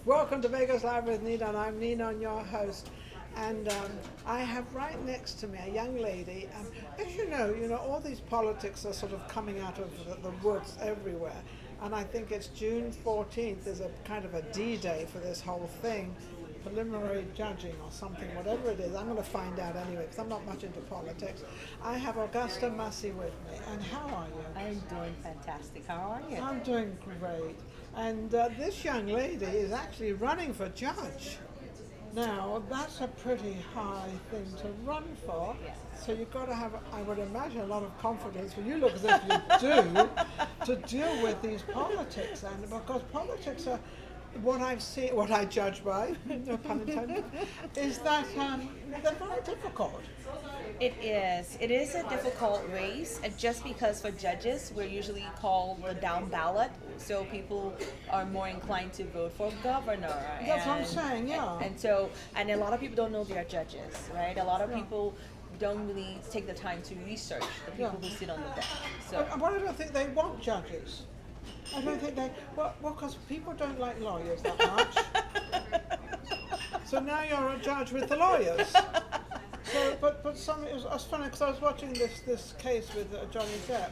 Welcome to Vegas Live with Ninon. I'm Ninon, your host. And I have right next to me a young lady. As you know, all these politics are sort of coming out of the woods everywhere. And I think it's June 14th is a kind of a D-Day for this whole thing, preliminary judging or something, whatever it is. I'm going to find out anyway because I'm not much into politics. I have Augusta Massey with me. And how are you? I'm doing fantastic. How are you? I'm doing great. And this young lady is actually running for judge. Now, that's a pretty high thing to run for. Yes. So you've got to have, I would imagine, a lot of confidence. Well, you look as if you do, to deal with these politics. And because politics are, what I've seen, what I judge by, no pun intended, is that they're very difficult. It is. It is a difficult race, just because for judges, we're usually called the down ballot, so people are more inclined to vote for governor. That's what I'm saying, yeah. And a lot of people don't know they're judges, right? A lot of people don't really take the time to research the people who sit on the bench. So, But I don't think they want judges. I don't think they, well, because people don't like lawyers that much. So now you're a judge with the lawyers. So, but it was funny because I was watching this case with Johnny Depp,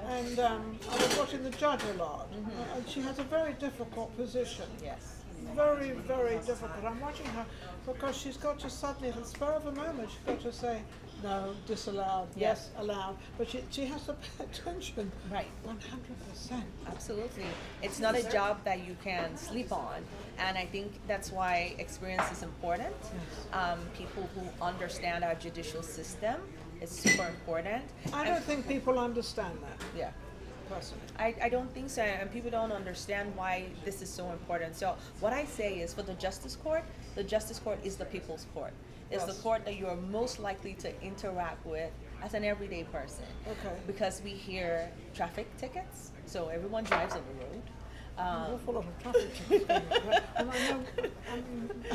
and I was watching the judge a lot, and she has a very difficult position. yes. Very, very difficult. I'm watching her because she's got to suddenly, at the spur of a moment, she's got to say, no, disallowed, yes, allowed. But she has to pay attention. Right. 100%. Absolutely. It's not a job that you can sleep on. And I think that's why experience is important. People who understand our judicial system is super important. I don't think people understand that, Yeah. personally. I don't think so, and people don't understand why this is so important. So what I say is, for the Justice Court is the people's court. It's the court that you are most likely to interact with as an everyday person. Okay. Because we hear traffic tickets, so everyone drives on the road. An awful lot of traffic tickets. And I know,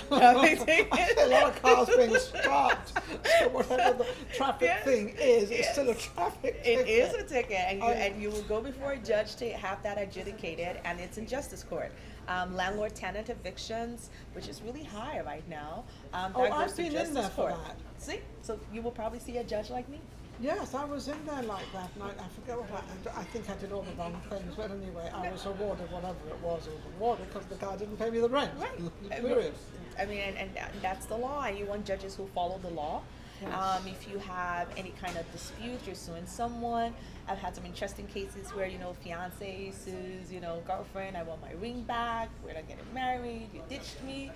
Traffic tickets. I see a lot of cars being stopped. So whatever the traffic Yes. thing is, it's Yes. still a traffic It ticket. is a ticket, and you will go before a judge to have that adjudicated, and it's in justice court. Landlord-tenant evictions, which is really high right now. That goes I've to been in justice there for court. that. See, so you will probably see a judge like me. Yes, I was in there like that, and I forget what I think I did all the wrong things, but anyway, I was awarded whatever it was awarded because the guy didn't pay me the rent. Right. Period. I mean, and that's the law, and you want judges who follow the law. Yes. If you have any kind of dispute, you're suing someone. I've had some interesting cases where, fiance sues, girlfriend, I want my ring back, we're not getting married, you ditched me.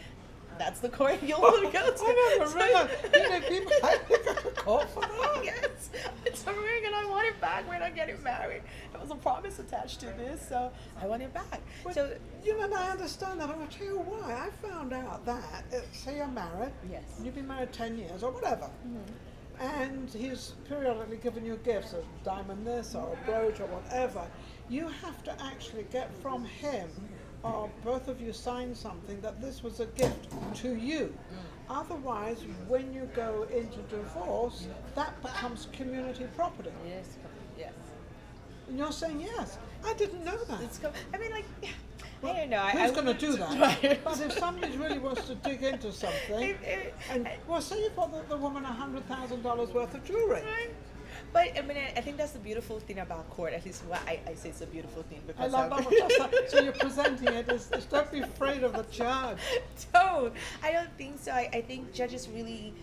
That's the court you'll go to. I never realized, people actually go to court for that. Yes, it's a ring and I want it back. We're not getting married. There was a promise attached to this, so I want it back. So, I understand that. I'm going to tell you why. I found out that, say you're married, yes. you've been married 10 years or whatever, and he's periodically given you gifts, a diamond this or a brooch or whatever. You have to actually get from him, or both of you sign something that this was a gift to you. Otherwise, when you go into divorce, that becomes community property. Yes, yes. And you're saying yes. I didn't know that. I mean, I don't know. Who's going to do that? Right. But if somebody really wants to dig into something, and say you bought the woman $100,000 worth of jewelry. Right. But I mean, I think that's the beautiful thing about court. At least what I say it's a beautiful thing I because love that. So you're presenting it as don't be afraid of the judge. Don't. I don't think so. I think judges really.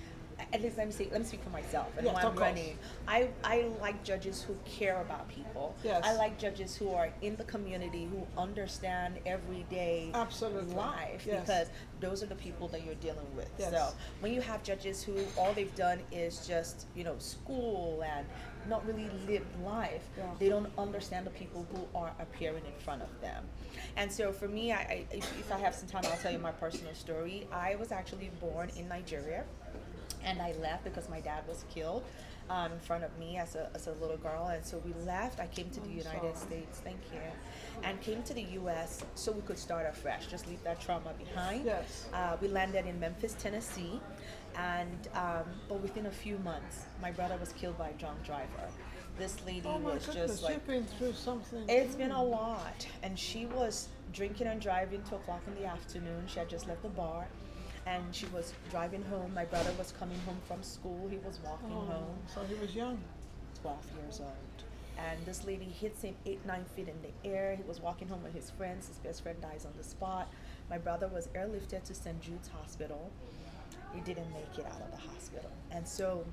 At least let me speak for myself and Yes, who I'm of course. running. I like judges who care about people. Yes. I like judges who are in the community, who understand everyday Absolutely. life, Yes. because those are the people that you're dealing with. Yes. So when you have judges who all they've done is just school and not really live life, they don't understand the people who are appearing in front of them. And so for me, if I have some time, I'll tell you my personal story. I was actually born in Nigeria. And I left because my dad was killed in front of me as a little girl. And so we left. I came to the United States, thank you, and came to the U.S. so we could start afresh, just leave that trauma behind. Yes. We landed in Memphis, Tennessee. And but within a few months, my brother was killed by a drunk driver. This lady Oh my was goodness, just like, you've been through something. it's been a lot. And she was drinking and driving 2 o'clock in the afternoon. She had just left the bar and she was driving home. My brother was coming home from school. He was walking home. So he was young. 12 years old. And this lady hits him 8, 9 feet in the air. He was walking home with his friends. His best friend dies on the spot. My brother was airlifted to St. Jude's Hospital. He didn't make it out of the hospital. And so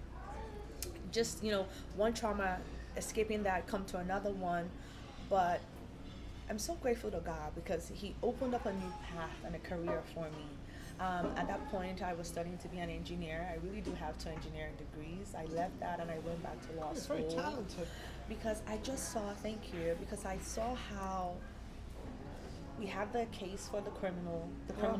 just, one trauma, escaping that, come to another one. But I'm so grateful to God because he opened up a new path and a career for me. At that point, I was studying to be an engineer. I really do have 2 engineering degrees. I left that and I went back to law school. Very talented. Because I just saw, thank you, because I saw how we have the case for the criminal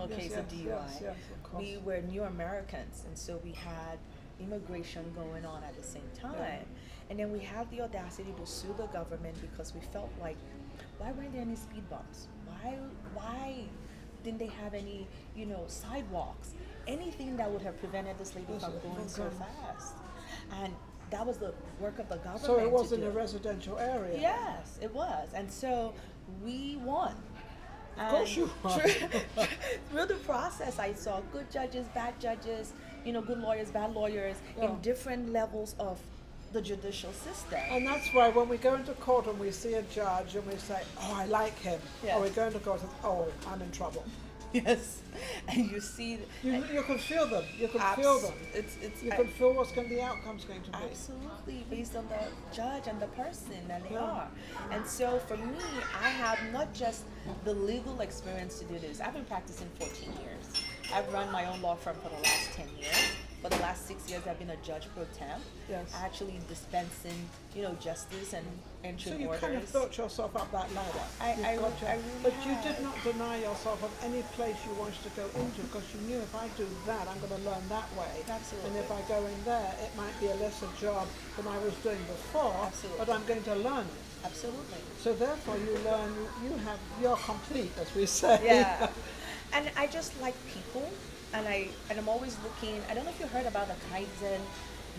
case of DUI. Yes, of course. We were new Americans, and so we had immigration going on at the same time. Yeah. And then we had the audacity to sue the government because we felt like, why weren't there any speed bumps? Why didn't they have any, sidewalks? Anything that would have prevented this lady from going so fast. And that was the work of the government. So it was to in do. a residential area. Yes, it was. And so we won. Of course you won. Through the process, I saw good judges, bad judges, good lawyers, bad lawyers, in different levels of the judicial system. And that's why when we go into court and we see a judge and we say, oh, I like him, or we go into court and oh, I'm in trouble. Yes, and you see, you can feel them. You can feel them. You can feel what's the outcome's going to be. Absolutely, based on the judge and the person that they are. And so for me, I have not just the legal experience to do this. I've been practicing 14 years. I've run my own law firm for the last 10 years. For the last 6 years, I've been a judge pro temp. Yes. Actually dispensing, justice and entry So you orders. kind of built yourself up that ladder. I really but you have. did not deny yourself of any place you wanted to go into because you knew if I do that, I'm going to learn that way. Absolutely. And if I go in there, it might be a lesser job than I was doing before, Absolutely. but I'm going to learn it. Absolutely. So therefore you learn, you're complete, as we say. Yeah. And I just like people, and I'm always looking. I don't know if you heard about the Kaizen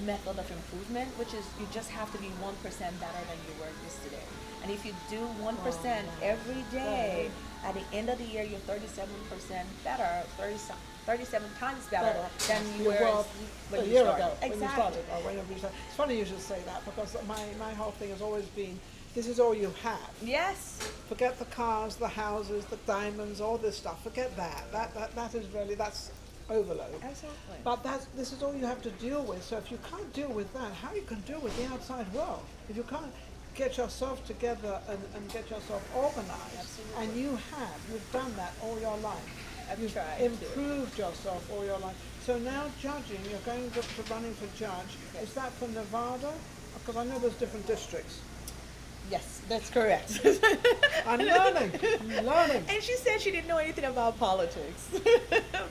method of improvement, which is you just have to be 1% better than you were yesterday. And if you do 1% every day, at the end of the year, you're 37% better, 37 times better than you were when a you year started. ago. Exactly. When you started, or whenever you started. It's funny you should say that because my whole thing has always been, this is all you have. Yes. Forget the cars, the houses, the diamonds, all this stuff. Forget that. That is really, that's overload. Absolutely. But this is all you have to deal with. So if you can't deal with that, how you can deal with the outside world? If you can't get yourself together and get yourself organized, Absolutely. and you've done that all your life. You've tried improved yourself all your life. So now judging, you're going to running for judge. Yes. Is that for Nevada? Because I know there's different districts. Yes, that's correct. I'm learning. And she said she didn't know anything about politics.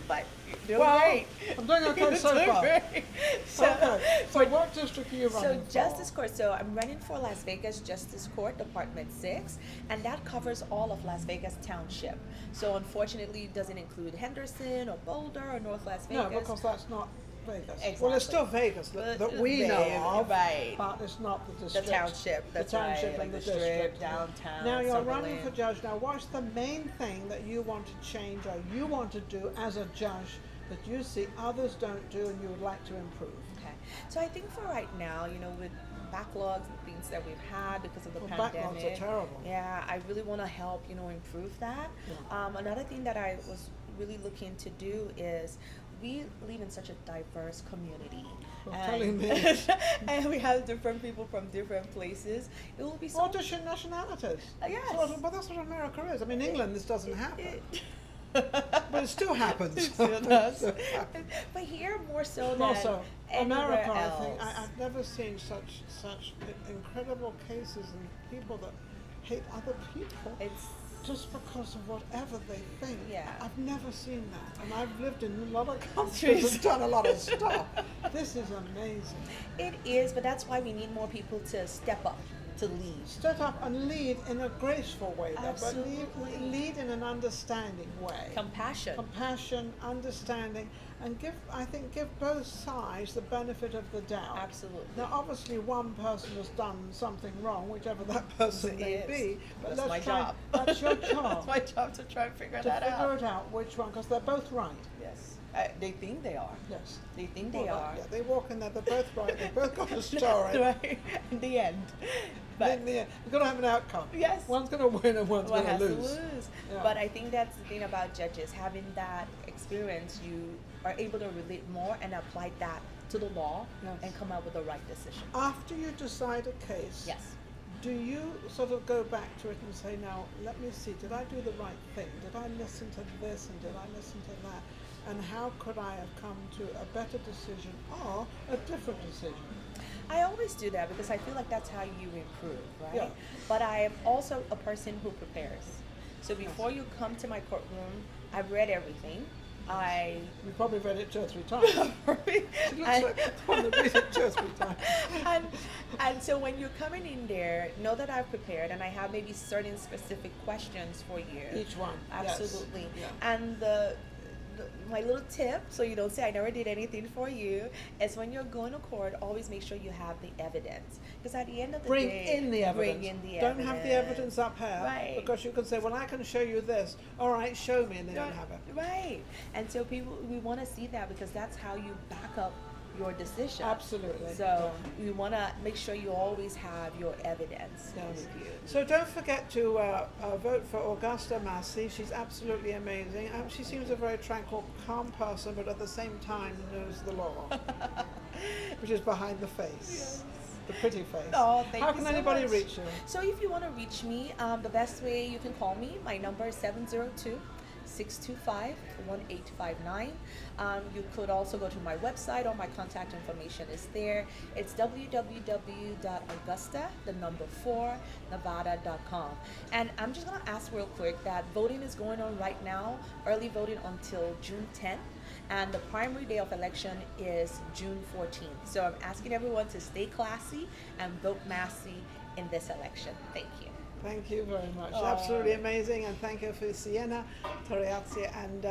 But you're Well, great. I'm doing okay so Doing far. great. So what district are you running for? Justice Court. So I'm running for Las Vegas Justice Court, Department 6, and that covers all of Las Vegas Township. So unfortunately, it doesn't include Henderson or Boulder or North Las Vegas. No, because that's not Vegas. Exactly. Well, it's still Vegas that we know of, right. but it's not the The district. township, that's the township right, and like the the strip, district. downtown, Now you're running Summerlin. for judge. Now, what's the main thing that you want to change or you want to do as a judge that you see others don't do and you would like to improve? Okay. So I think for right now, with backlogs and things that we've had because of the pandemic. Backlogs are terrible. Yeah, I really want to help, improve that. Yeah. Another thing that I was really looking to do is we live in such a diverse community. You're telling me. And we have different people from different places. It will be so... All different nationalities. Yes. But that's what America is. I mean, England, this doesn't happen. But it still happens. It still does. But here more so than Also, anywhere America, else. I think, I've never seen such incredible cases and people that hate other people It's just because of whatever they think. Yeah. I've never seen that. And I've lived in a lot of countries and done a lot of stuff. This is amazing. It is, but that's why we need more people to step up, to lead. Step up and lead in a graceful way, though, but Absolutely. lead in an understanding way. Compassion. Compassion, understanding, and give both sides the benefit of the doubt. Absolutely. Now, obviously, one person has done something wrong, whichever that person may It is. be. But That's my job. That's your job. That's my job to try and figure to that figure out. it out which one, because they're both right. Yes. They think they are. Yes. They think Well, they are. yeah, they walk in there. They're both right. They both got a story. Right. In the end. But in the end, you've got to have an outcome. yes. One's going to win and one's One going to has lose. to lose. Yeah. But I think that's the thing about judges. Having that experience, you are able to relate more and apply that to the law Yes. and come up with the right decision. After you decide a case, Yes. do you sort of go back to it and say, now, let me see, did I do the right thing? Did I listen to this and did I listen to that? And how could I have come to a better decision or a different decision? I always do that because I feel like that's how you improve, right? Yeah. But I am also a person who prepares. So before you come to my courtroom, I've read everything. You probably read it 2 or 3 times. She looks like one that reads it 2 or 3 times. and so when you're coming in there, know that I've prepared and I have maybe certain specific questions for you. Each one. Absolutely. Yes. Yeah. And my little tip, so you don't say I never did anything for you, is when you're going to court, always make sure you have the evidence. Because at the end of the Bring day, in the evidence. Bring in the don't evidence. have the evidence up here. Right. Because you can say, well, I can show you this. All right, show me, and they don't have it. Right. And so we want to see that because that's how you back up your decision. Absolutely. So we want to make sure you always have your evidence with you. So don't forget to vote for Augusta Massey. She's absolutely amazing. She seems a very tranquil, calm person, but at the same time knows the law, which is behind the face. Yes. The pretty face. Oh, thank How you can so anybody much. reach you? So if you want to reach me, the best way you can call me. My number is 702-625-1859. You could also go to my website. All my contact information is there. It's www.augusta4nevada.com. And I'm just going to ask real quick that voting is going on right now, early voting until June 10th. And the primary day of election is June 14th. So I'm asking everyone to stay classy and vote Massey in this election. Thank you. Thank you very much. Absolutely amazing. And thank you for Siena, Pureza. And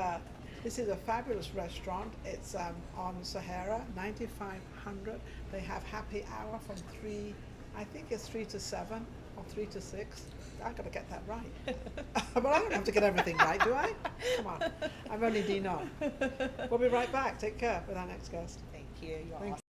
this is a fabulous restaurant. It's on Sahara, 9500. They have happy hour from 3, I think it's 3 to 7 or 3 to 6. I've got to get that right. But I don't have to get everything right, do I? Come on. I'm only Ninon. We'll be right back. Take care with our next guest. Thank you. You're Thank awesome.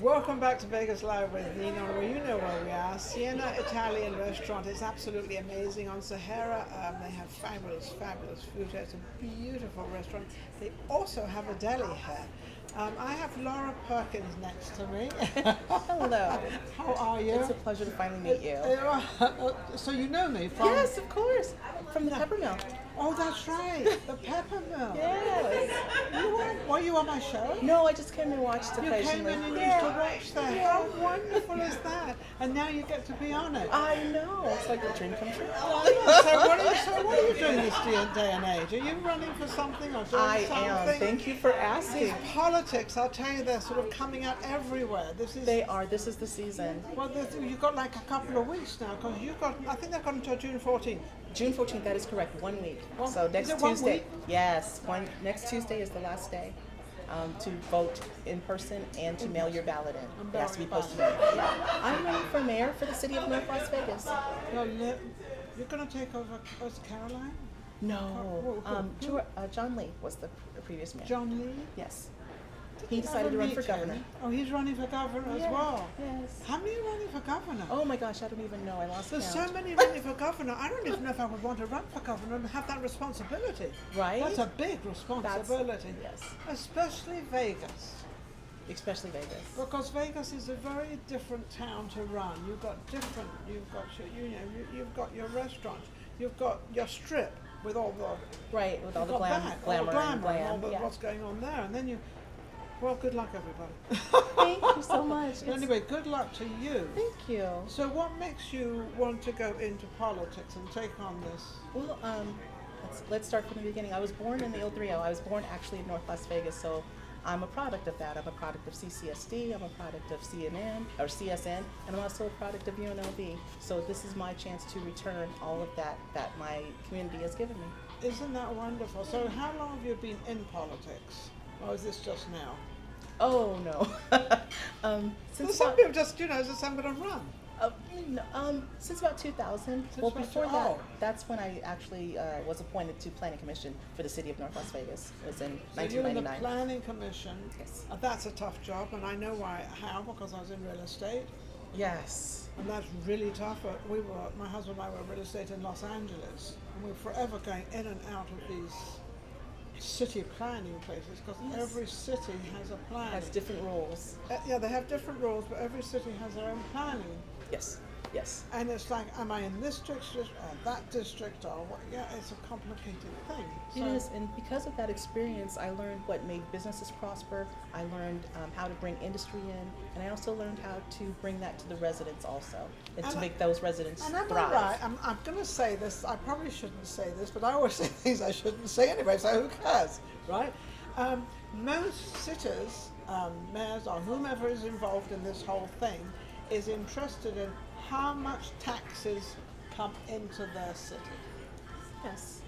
Welcome back to Vegas Live with Ninon. Well, you know where we are. Siena Italian Restaurant. It's absolutely amazing on Sahara. They have fabulous, fabulous food. It's a beautiful restaurant. They also have a deli here. I have Laura Perkins next to me. Hello. How are you? It's a pleasure to finally meet you. So you know me from? Yes, of course. From the pepper mill. Oh, that's right. The Pepper Mill. Yes. Were you on my show? No, I just came to watch You came occasionally. in and used to watch that. How wonderful is that? And now you get to be on it. I know. It's like a dream come true. So what are you doing this day and age? Are you running for something or doing I something? am. Thank you for These asking. politics, I'll tell you, they're sort of coming out everywhere. They are. This is the season. Well, you've got like a couple of weeks now, because I think they've got until June 14th. June 14th, that is correct. 1 week. Well, So is next it 1 Tuesday. week? Yes. Next Tuesday is the last day to vote in person and to mail your ballot in. It has to be posted. Yeah. I'm running for mayor for the city of North Las Vegas. You're going to take over Caroline? No. Who? John Lee was the previous mayor. John Lee? Yes. He decided to run for governor. Oh, he's running for governor as Yeah, well. Yes. How many are running for governor? Oh my gosh, I don't even know. I lost There's count. so many running for governor. I don't even know if I would want to run for governor and have that responsibility. Right? That's a big responsibility. Yes. Especially Vegas. Especially Vegas. Because Vegas is a very different town to run. You've got you've got your restaurant, you've got your strip with all the Right, with all the you've got glamour and and all glam. Yeah. what's going on there, and then well, good luck, everybody. Thank you so much. Anyway, good luck to you. Thank you. So, what makes you want to go into politics and take on this? Well, let's start from the beginning. I was born in the Il Trio. I was born actually in North Las Vegas, so I'm a product of that. I'm a product of CCSD. I'm a product of CSN, and I'm also a product of UNLV. So this is my chance to return all of that my community has given me. Isn't that wonderful? So, how long have you been in politics? Or is this just now? Oh no. Some people just, just I'm going to run. Since about 2000. Since Well, about before two- that, oh. that's when I actually was appointed to Planning Commission for the city of North Las Vegas. It was in So you're in the 1999. planning commission. Yes. That's a tough job, and I know how, because I was in real estate. Yes. And that's really tough. My husband and I were in real estate in Los Angeles, and we were forever going in and out of these city planning places, because Yes. every city has a plan. Has different rules. Yeah, they have different rules, but every city has their own planning. Yes. Yes. And it's like, am I in this district or that district or what? Yeah, it's a complicated thing. It is, and because of that experience, I learned what made businesses prosper. I learned how to bring industry in, and I also learned how to bring that to the residents also, and to make those residents And am thrive. I right? I'm going to say this. I probably shouldn't say this, but I always say things I shouldn't say anyway. So who cares, right? Most cities, mayors or whomever is involved in this whole thing, is interested in how much taxes come into their city. Yes.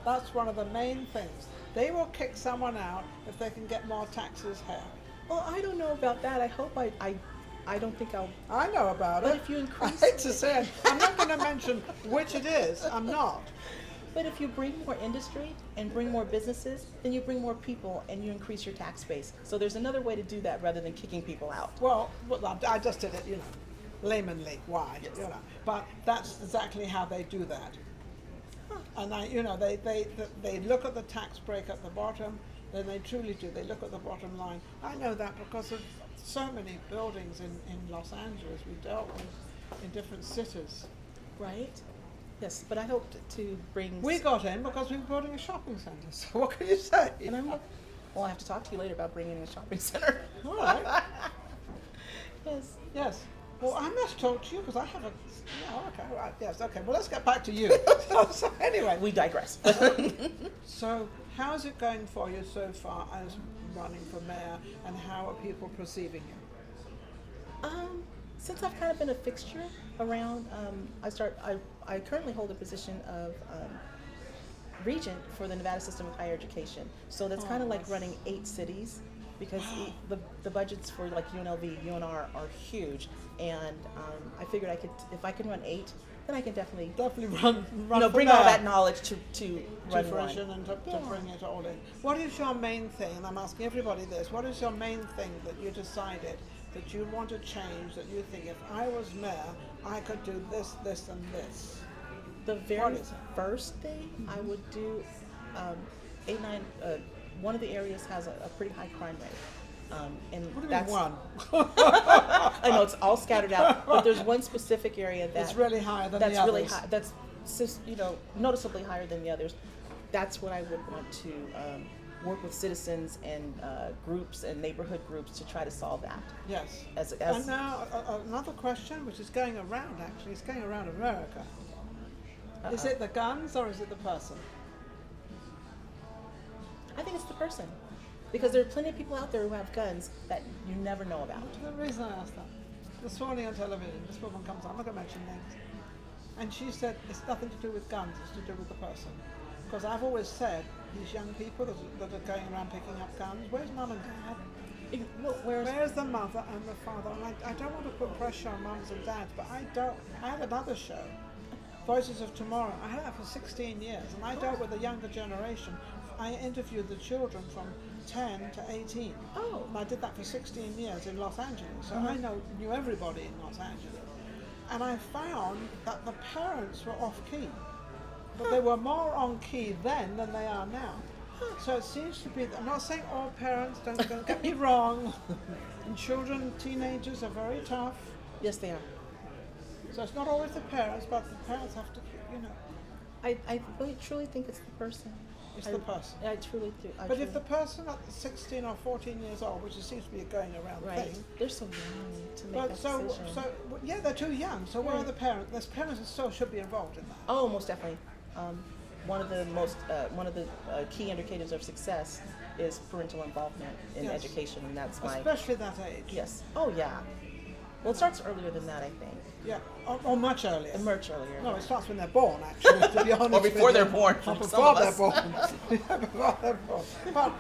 That's one of the main things. They will kick someone out if they can get more taxes here. Well, I don't know about that. I hope I don't think I'll. I know about it. But if you increase, I hate to say it. I'm not going to mention which it is. I'm not. But if you bring more industry and bring more businesses, then you bring more people and you increase your tax base. So there's another way to do that rather than kicking people out. Well, I just did it, laymanly. Why? Yes. But that's exactly how they do that. And they look at the tax break at the bottom. Then they truly do. They look at the bottom line. I know that because of so many buildings in Los Angeles we dealt with in different cities. Right? Yes, but I hope to bring. We got in because we were building a shopping centre. So what can you say? And well, I have to talk to you later about bringing in a shopping center. All right. Yes. Yes. Well, I must talk to you because I have a. Yeah, okay. All right. Yes. Okay. Well, let's get back to you. So anyway, We digress. so how's it going for you so far as running for mayor, and how are people perceiving you? Since I've kind of been a fixture around, I currently hold a position of regent for the Nevada System of Higher Education. So that's kind of like running 8 cities, because the budgets for like UNLV, UNR are huge, and I figured if I can run 8, then I can definitely run bring all that knowledge to run fruition one. and to bring it all in. What is your main thing? And I'm asking everybody this. What is your main thing that you decided that you want to change, that you think if I was mayor, I could do this, this, and this? The What very is it? first thing I would do, 8-9. One of the areas has a pretty high crime rate, and What do you mean that's one? I know it's all scattered out, but there's one specific area It's that really higher than the that's others. really high. That's noticeably higher than the others. That's what I would want to work with citizens and groups and neighborhood groups to try to solve that. Yes. As And now another question, which is going around actually, it's going around America. Is it the guns or is it the person? I think it's the person, because there are plenty of people out there who have guns that you never know about. The reason I asked that, this morning on television, this woman comes on, I'm not going to mention names, and she said it's nothing to do with guns, it's to do with the person. Because I've always said, these young people that are going around picking up guns, where's mum and dad? Where's the mother and the father? And I don't want to put pressure on mums and dads, but I had another show, Voices of Tomorrow. I had that for 16 years, and I dealt with the younger generation. I interviewed the children from 10 to 18. Oh. And I did that for 16 years in Los Angeles, so I knew everybody in Los Angeles. And I found that the parents were off key, but they were more on key then than they are now. So it seems to be, I'm not saying all parents, don't get me wrong, and children, teenagers are very tough. Yes, they are. So it's not always the parents, but the parents have to, I really truly think it's the person. it's the person. I truly do. But if the person at 16 or 14 years old, which it seems to be a going around right, thing, they're so young to make but that so decision. yeah, they're too young. So where are the parents? The parents still should be involved in that. Oh, most definitely. One of the key indicators of success is parental involvement in Yes. education, and that's my Especially that age. yes. Oh yeah. Well, it starts earlier than that, I think. Yeah, or much earlier. Much earlier. No, it starts when they're born, actually, to be honest. Or before with they're you. born, Or for some before of they're us. born. Yeah, before they're born. But,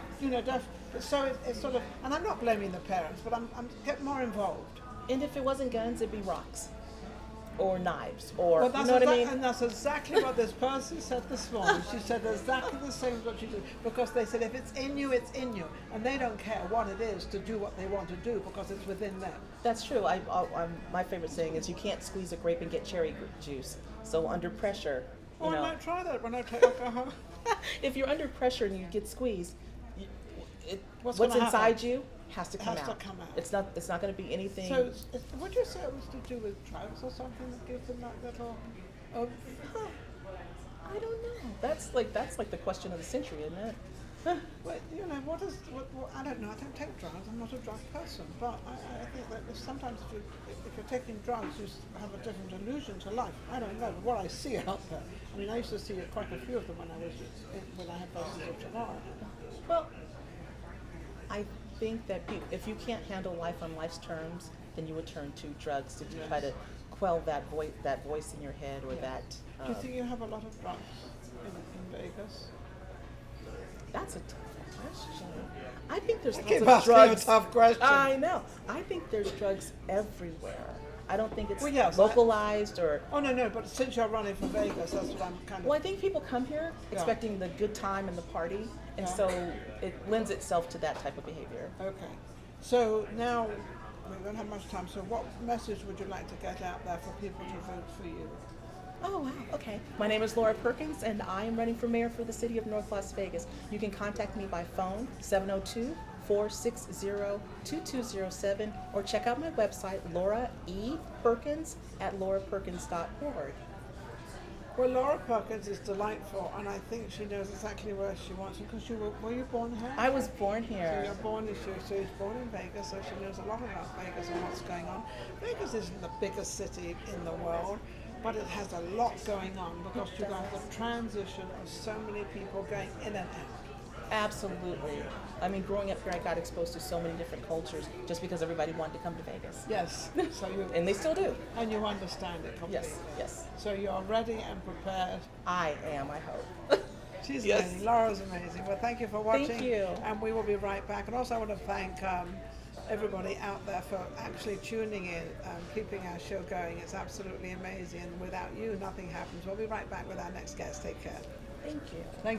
so it's sort of, and I'm not blaming the parents, but I'm get more involved. And if it wasn't guns, it'd be rocks, or knives, or Well, that's you know what I mean. And that's exactly what this person said this morning. She said exactly the same as what you do. Because they said if it's in you, it's in you. And they don't care what it is to do what they want to do because it's within them. That's true. My favorite saying is you can't squeeze a grape and get cherry juice. So under pressure, Oh, you I know, might try that when I take alcohol. if you're under pressure and you get squeezed, What's what's gonna inside happen? you has to come Has to out. come out. It's not going to be anything. So, would you say it was to do with drugs or something that gives them that little? Oh, Huh. I don't know. That's like the question of the century, isn't it? well, what I don't know. I don't take drugs. I'm not a drug person. But I think that sometimes if you're taking drugs, you have a different illusion to life. I don't know. But what I see out there, I mean, I used to see quite a few of them when I had Voices of Tomorrow. Well, I think that if you can't handle life on life's terms, then you would turn to drugs to try to quell that voice in your head or that. Do you think you have a lot of drugs in Vegas? That's a tough question. I think there's Keep lots of asking drugs. a tough question. I know. I think there's drugs everywhere. I don't think it's Well, yes, localized or. Oh no! But since you're running for Vegas, that's what I'm kind of. Well, I think people come here expecting the good time and the party, and Yeah. so it lends itself to that type of behavior. Okay. So now we don't have much time. So what message would you like to get out there for people to vote for you? Oh, wow. Okay. My name is Laura Perkins, and I am running for mayor for the city of North Las Vegas. You can contact me by phone, 702-460-2207, or check out my website, Laura E. Perkins, at lauraperkins.org. Well, Laura Perkins is delightful, and I think she knows exactly where she wants to. Because were you born here? I was born So here. you're born in she's born in Vegas, so she knows a lot about Vegas and what's going on. Vegas isn't the biggest city in the world, but it has a lot going on because you got the transition of so many people going in and out. Absolutely. I mean, growing up here, I got exposed to so many different cultures just because everybody wanted to come to Vegas. Yes. So And they still do. and you understand it completely. Yes, yes. So you're ready and prepared. I am, I hope. She's Yes. amazing. Laura's amazing. Well, thank you for watching. Thank you. And we will be right back. And also, I want to thank everybody out there for actually tuning in, keeping our show going. It's absolutely amazing. And without you, nothing happens. We'll be right back with our next guest. Take care. Thank you. Thank